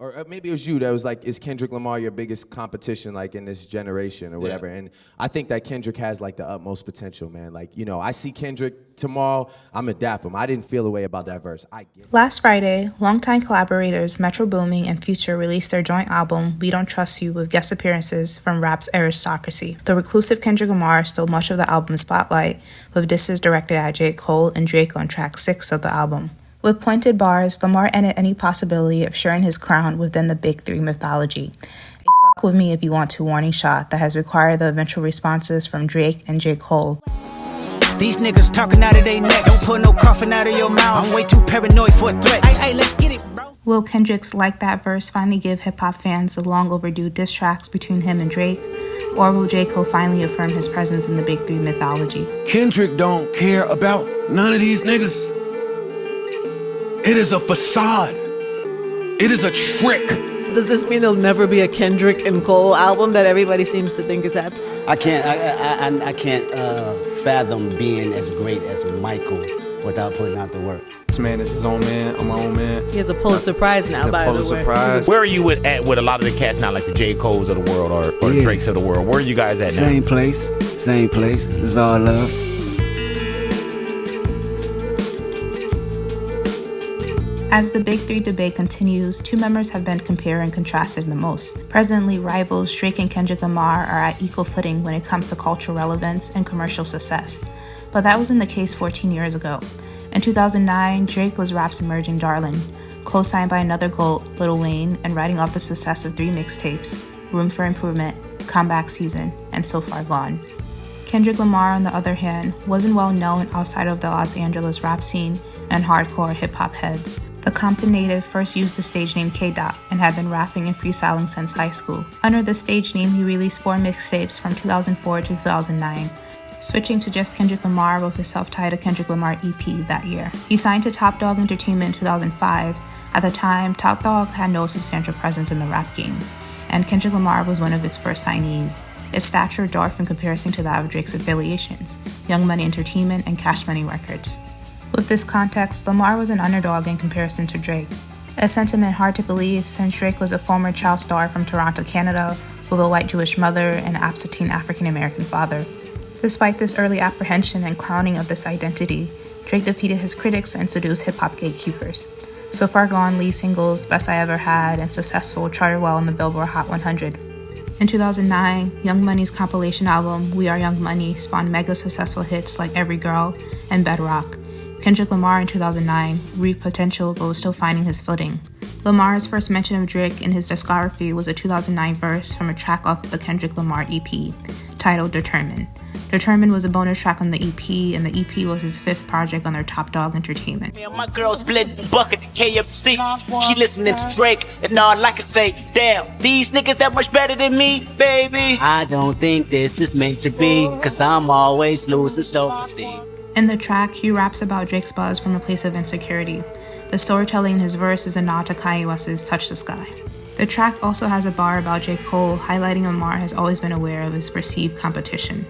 or maybe it was you that was like, is Kendrick Lamar your biggest competition, like, in this generation or whatever? And I think that Kendrick has, like, the utmost potential, man. Like, you know, I see Kendrick tomorrow, I'm gonna dap him. I didn't feel a way about that verse. Last Friday, longtime collaborators Metro Boomin and Future released their joint album, We Don't Trust You, with guest appearances from rap's aristocracy. The reclusive Kendrick Lamar stole much of the album's spotlight, with disses directed at J. Cole and Drake on track 6 of the album. With pointed bars, Lamar ended any possibility of sharing his crown within the Big Three mythology. A fuck with me if you want to warning shot that has required the eventual responses from Drake and J. Cole. These niggas talking out of their neck. Don't put no coughing out of your mouth. I'm way too paranoid for a threat. Hey, let's get it, bro. Will Kendrick's Like That verse finally give hip-hop fans the long overdue diss tracks between him and Drake? Or will J. Cole finally affirm his presence in the Big Three mythology? Kendrick don't care about none of these niggas. It is a facade. It is a trick. Does this mean there'll never be a Kendrick and Cole album that everybody seems to think is happening? I can't fathom being as great as Michael without putting out the work. This man is his own man. I'm my own man. He has a Pulitzer Prize now, by the way. Pulitzer Prize. Where are you at with a lot of the cats now, like the J. Coles of the world or Drakes of the world? Where are you guys at now? Same place. It's all love. As the Big Three debate continues, two members have been compared and contrasted the most. Presently, rivals Drake and Kendrick Lamar are at equal footing when it comes to cultural relevance and commercial success. But that wasn't the case 14 years ago. In 2009, Drake was rap's emerging darling, co-signed by another GOAT, Lil Wayne, and riding off the success of 3 mixtapes, Room for Improvement, Comeback Season, and So Far Gone. Kendrick Lamar, on the other hand, wasn't well known outside of the Los Angeles rap scene and hardcore hip-hop heads. The Compton native first used the stage name kdot and had been rapping and freestyling since high school. Under the stage name, he released 4 mixtapes from 2004 to 2009, switching to just Kendrick Lamar with his self-titled Kendrick Lamar EP that year. He signed to Top Dog Entertainment in 2005. At the time, Top Dog had no substantial presence in the rap game, and Kendrick Lamar was one of its first signees. Its stature dwarfed in comparison to that of Drake's affiliations, Young Money Entertainment and Cash Money Records. With this context, Lamar was an underdog in comparison to Drake, a sentiment hard to believe since Drake was a former child star from Toronto, Canada, with a white Jewish mother and an absentee African-American father. Despite this early apprehension and clowning of this identity, Drake defeated his critics and seduced hip-hop gatekeepers. So Far Gone lead singles Best I Ever Had and Successful charted well on the Billboard Hot 100. In 2009, Young Money's compilation album We Are Young Money spawned mega successful hits like Every Girl and Bedrock. Kendrick Lamar in 2009 reaped potential but was still finding his footing. Lamar's first mention of Drake in his discography was a 2009 verse from a track off the Kendrick Lamar EP, titled Determined. Determined was a bonus track on the EP, and the EP was his 5th project on their Top Dog Entertainment. My girl split bucket to KFC. She listening to Drake, and all I can say, damn, these niggas that much better than me, baby. I don't think this is meant to be, cause I'm always losing self-esteem. In the track, he raps about Drake's buzz from a place of insecurity. The storytelling in his verse is a nod to Kanye West's Touch the Sky. The track also has a bar about J. Cole, highlighting Lamar has always been aware of his perceived competition.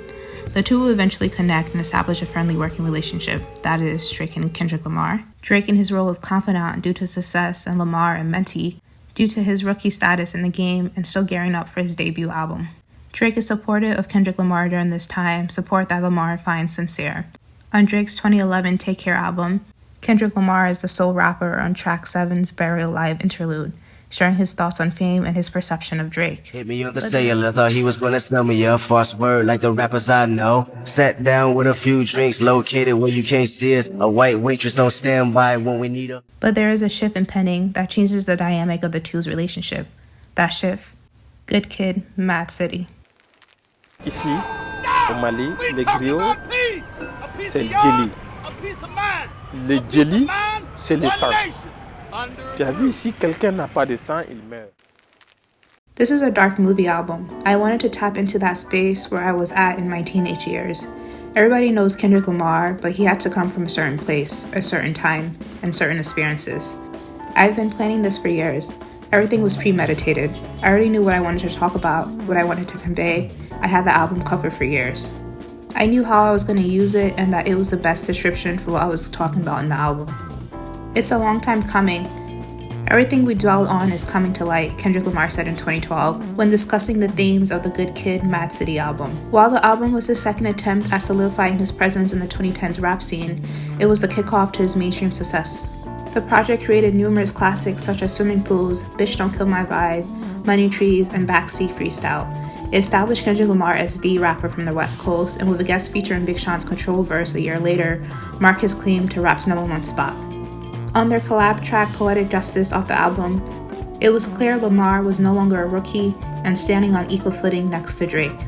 The two will eventually connect and establish a friendly working relationship, that is, Drake and Kendrick Lamar. Drake in his role of confidant due to success, and Lamar and mentee due to his rookie status in the game and still gearing up for his debut album. Drake is supportive of Kendrick Lamar during this time, support that Lamar finds sincere. On Drake's 2011 Take Care album, Kendrick Lamar is the sole rapper on track 7's Burial Live interlude, sharing his thoughts on fame and his perception of Drake. Hit me on the cellular, thought he was gonna sell me a false word like the rappers I know. Sat down with a few drinks, located where you can't see us. A white waitress on standby when we need her. But there is a shift impending that changes the dynamic of the two's relationship. That shift, Good Kid, Mad City. Ici, au Mali, les griots, c'est le jelly. Le jelly, c'est le sang. Tu as vu, si quelqu'un n'a pas de sang, il meurt. This is a dark movie album. I wanted to tap into that space where I was at in my teenage years. Everybody knows Kendrick Lamar, but he had to come from a certain place, a certain time, and certain experiences. I've been planning this for years. Everything was premeditated. I already knew what I wanted to talk about, what I wanted to convey. I had the album covered for years. I knew how I was going to use it and that it was the best description for what I was talking about in the album. It's a long time coming. Everything we dwell on is coming to light, Kendrick Lamar said in 2012 when discussing the themes of the Good Kid, Mad City album. While the album was his second attempt at solidifying his presence in the 2010s rap scene, it was the kickoff to his mainstream success. The project created numerous classics such as Swimming Pools, Bitch Don't Kill My Vibe, Money Trees, and Backseat Freestyle. It established Kendrick Lamar as the rapper from the West Coast, and with a guest feature in Big Sean's Control verse a year later, marked his claim to rap's #1 spot. On their collab track Poetic Justice off the album, it was clear Lamar was no longer a rookie and standing on equal footing next to Drake.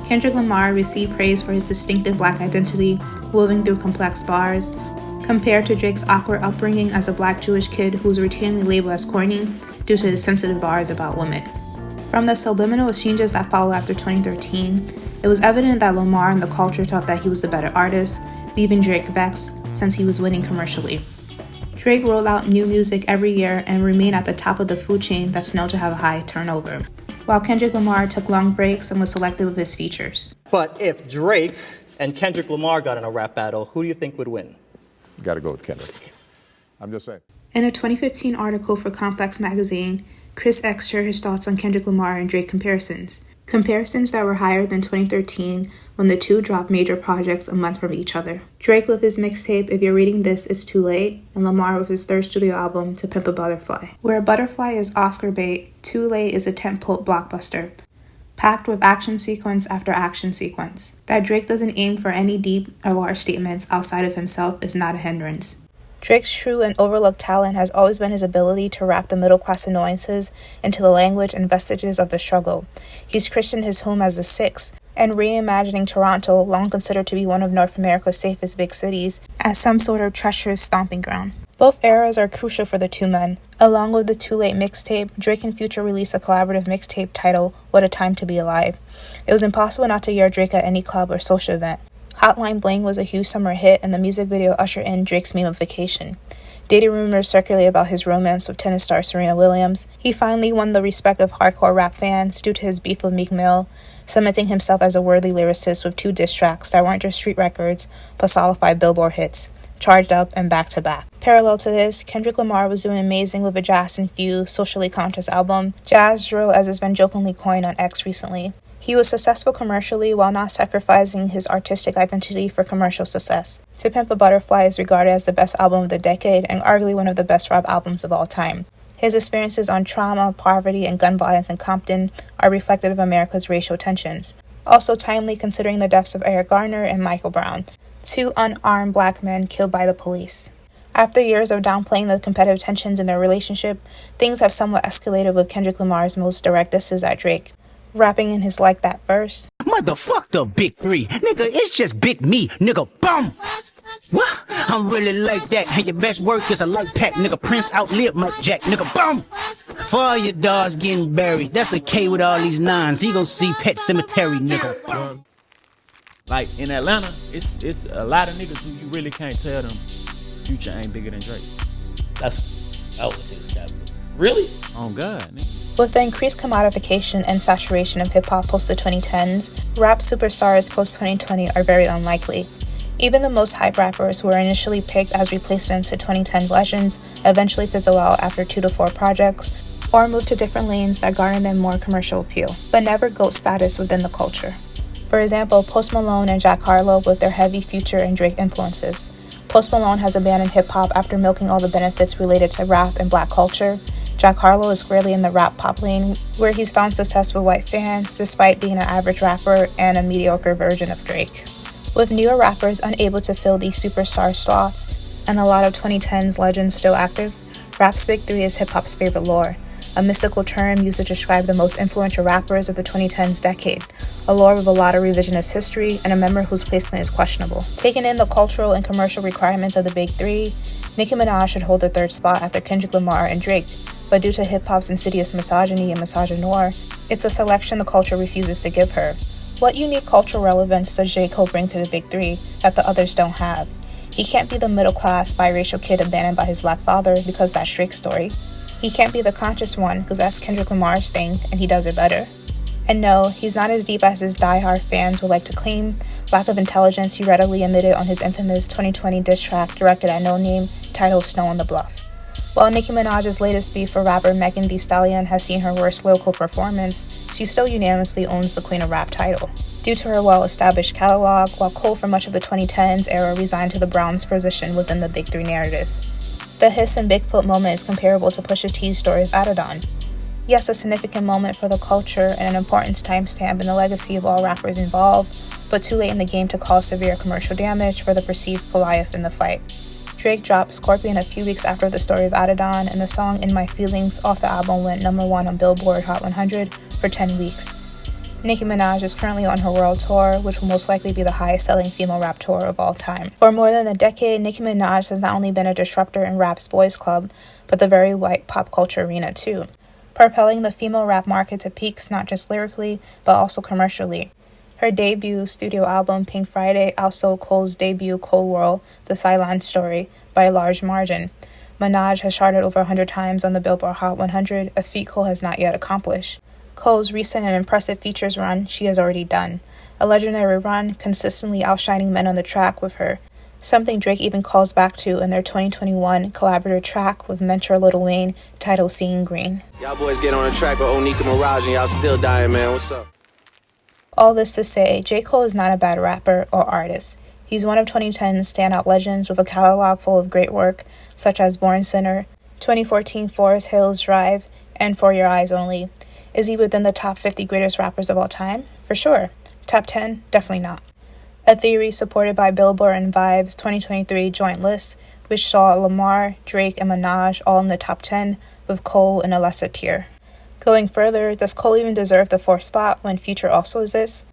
Kendrick Lamar received praise for his distinctive black identity, woven through complex bars, compared to Drake's awkward upbringing as a black Jewish kid who was routinely labeled as corny due to his sensitive bars about women. From the subliminal exchanges that followed after 2013, it was evident that Lamar and the culture thought that he was the better artist, leaving Drake vexed since he was winning commercially. Drake rolled out new music every year and remained at the top of the food chain that's known to have a high turnover, while Kendrick Lamar took long breaks and was selective with his features. But if Drake and Kendrick Lamar got in a rap battle, who do you think would win? Got to go with Kendrick. I'm just saying. In a 2015 article for Complex magazine, Chris X shared his thoughts on Kendrick Lamar and Drake comparisons that were higher than 2013 when the two dropped major projects a month from each other. Drake with his mixtape If You're Reading This It's Too Late, and Lamar with his third studio album To Pimp a Butterfly. Where Butterfly is Oscar bait, Too Late is a tentpole blockbuster, packed with action sequence after action sequence. That Drake doesn't aim for any deep or large statements outside of himself is not a hindrance. Drake's true and overlooked talent has always been his ability to wrap the middle-class annoyances into the language and vestiges of the struggle. He's christened his home as the Six, and reimagining Toronto, long considered to be one of North America's safest big cities, as some sort of treacherous stomping ground. Both eras are crucial for the two men. Along with the Too Late mixtape, Drake and Future released a collaborative mixtape titled What a Time to Be Alive. It was impossible not to hear Drake at any club or social event. Hotline Bling was a huge summer hit, and the music video ushered in Drake's memification. Dating rumors circulated about his romance with tennis star Serena Williams. He finally won the respect of hardcore rap fans due to his beef with Meek Mill, cementing himself as a worthy lyricist with 2 diss tracks that weren't just street records, but solidified Billboard hits, Charged Up and Back to Back. Parallel to this, Kendrick Lamar was doing amazing with a jazz-infused, socially conscious album, Jazz Drill as it's been jokingly coined on X recently. He was successful commercially while not sacrificing his artistic identity for commercial success. To Pimp a Butterfly is regarded as the best album of the decade and arguably one of the best rap albums of all time. His experiences on trauma, poverty, and gun violence in Compton are reflective of America's racial tensions. Also timely considering the deaths of Eric Garner and Michael Brown, 2 unarmed black men killed by the police. After years of downplaying the competitive tensions in their relationship, things have somewhat escalated with Kendrick Lamar's most direct disses at Drake. Rapping in his Like That verse. Motherfuck the big 3. Nigga, it's just big me. Nigga, boom. What? I'm really like that. And your best work is a light pack. Nigga, Prince outlived Mike Jack. Nigga, boom. For all your dogs getting buried. That's a K with all these 9s. He gon' see Pet Cemetery, nigga. Boom. Like in Atlanta, it's a lot of niggas who you really can't tell them Future ain't bigger than Drake. I would say it's capital. Really? Oh God, nigga. With the increased commodification and saturation of hip-hop post the 2010s, rap superstars post-2020 are very unlikely. Even the most hype rappers who were initially picked as replacements to 2010s legends eventually fizzle out after 2 to 4 projects, or move to different lanes that garner them more commercial appeal, but never GOAT status within the culture. For example, Post Malone and Jack Harlow with their heavy Future and Drake influences. Post Malone has abandoned hip-hop after milking all the benefits related to rap and black culture. Jack Harlow is squarely in the rap-pop lane, where he's found success with white fans despite being an average rapper and a mediocre version of Drake. With newer rappers unable to fill these superstar slots, and a lot of 2010s legends still active, rap's Big 3 is hip-hop's favorite lore, a mystical term used to describe the most influential rappers of the 2010s decade, a lore with a lot of revisionist history and a member whose placement is questionable. Taking in the cultural and commercial requirements of the Big 3, Nicki Minaj should hold the 3rd spot after Kendrick Lamar and Drake, but due to hip-hop's insidious misogyny and misogynoir, it's a selection the culture refuses to give her. What unique cultural relevance does J. Cole bring to the Big 3 that the others don't have? He can't be the middle-class, biracial kid abandoned by his black father because that's Drake's story. He can't be the conscious one because that's Kendrick Lamar's thing, and he does it better. And no, he's not as deep as his die-hard fans would like to claim. Lack of intelligence he readily admitted on his infamous 2020 diss track directed at No Name titled Snow on the Bluff. While Nicki Minaj's latest beef for rapper Megan Thee Stallion has seen her worst lyrical performance, she still unanimously owns the Queen of Rap title. Due to her well-established catalog, while Cole for much of the 2010s era resigned to the Browns' position within the Big Three narrative. The Hiss and Bigfoot moment is comparable to Pusha T's story of Adidon. Yes, a significant moment for the culture and an important timestamp in the legacy of all rappers involved, but too late in the game to cause severe commercial damage for the perceived Goliath in the fight. Drake dropped Scorpion a few weeks after the story of Adidon, and the song In My Feelings off the album went #1 on Billboard Hot 100 for 10 weeks. Nicki Minaj is currently on her world tour, which will most likely be the highest-selling female rap tour of all time. For more than a decade, Nicki Minaj has not only been a disruptor in rap's boys club, but the very white pop culture arena too, propelling the female rap market to peaks not just lyrically, but also commercially. Her debut studio album, Pink Friday, outsold Cole's debut Cold World, The Sideline Story, by a large margin. Minaj has charted over 100 times on the Billboard Hot 100, a feat Cole has not yet accomplished. Cole's recent and impressive features run, she has already done. A legendary run, consistently outshining men on the track with her. Something Drake even calls back to in their 2021 collaborative track with mentor Lil Wayne, titled Seeing Green. Y'all boys get on the track with Onika Mirage and y'all still dying, man. What's up? All this to say, J. Cole is not a bad rapper or artist. He's one of 2010's standout legends with a catalog full of great work, such as Born Sinner, 2014 Forest Hills Drive, and For Your Eyes Only. Is he within the top 50 greatest rappers of all time? For sure. Top 10? Definitely not. A theory supported by Billboard and Vibe's 2023 joint list, which saw Lamar, Drake, and Minaj all in the top 10, with Cole in a lesser tier. Going further, does Cole even deserve the 4th spot when Future also exists?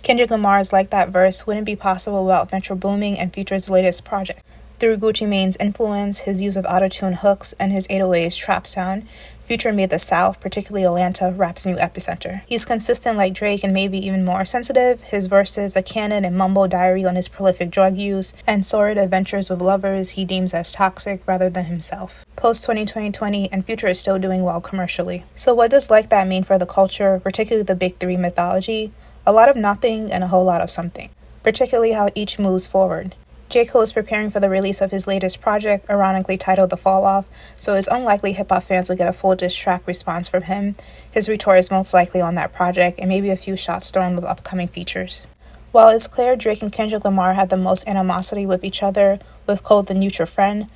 Kendrick Lamar's Like That verse wouldn't be possible without Metro Booming and Future's latest project. Through Gucci Mane's influence, his use of auto-tune hooks, and his 808's trap sound, Future made the South, particularly Atlanta, rap's new epicenter. He's consistent like Drake and maybe even more sensitive. His verses, a canon and mumble diary on his prolific drug use, and sordid adventures with lovers he deems as toxic rather than himself. Post-2020, and Future is still doing well commercially. So what does Like That mean for the culture, particularly the Big Three mythology? A lot of nothing and a whole lot of something, particularly how each moves forward. J. Cole is preparing for the release of his latest project, ironically titled The Fall Off, so it's unlikely hip-hop fans will get a full diss track response from him. His retort is most likely on that project, and maybe a few shots thrown with upcoming features. While it's clear Drake and Kendrick Lamar had the most animosity with each other, with Cole the neutral friend,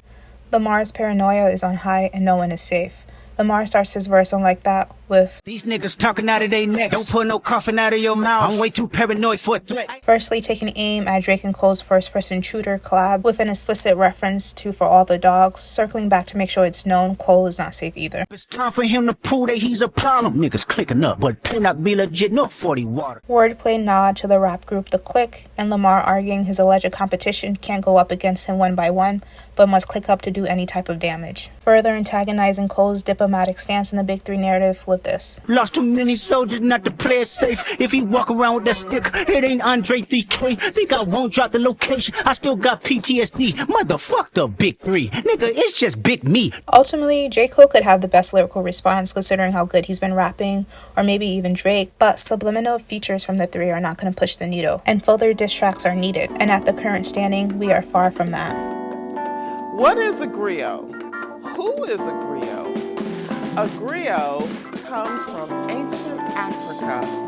Lamar's paranoia is on high and no one is safe. Lamar starts his verse on Like That with, These niggas talking out of their necks. Don't put no coughing out of your mouth. I'm way too paranoid for a threat. Firstly taking aim at Drake and Cole's first-person shooter collab with an explicit reference to For All the Dogs, circling back to make sure it's known Cole is not safe either. It's time for him to prove that he's a problem. Niggas clicking up, but cannot be legit, no 40 water. Wordplay nod to the rap group The Click, and Lamar arguing his alleged competition can't go up against him one by one, but must click up to do any type of damage. Further antagonizing Cole's diplomatic stance in the Big Three narrative with this. Lost too many soldiers not to play it safe. If he walk around with that stick, it ain't Andre 3K. Think I won't drop the location. I still got PTSD. Motherfuck the Big Three. Nigga, it's just big me. Ultimately, J. Cole could have the best lyrical response considering how good he's been rapping, or maybe even Drake, but subliminal features from the three are not going to push the needle, and further diss tracks are needed, and at the current standing, we are far from that. What is a griot? Who is a griot? A griot comes from ancient Africa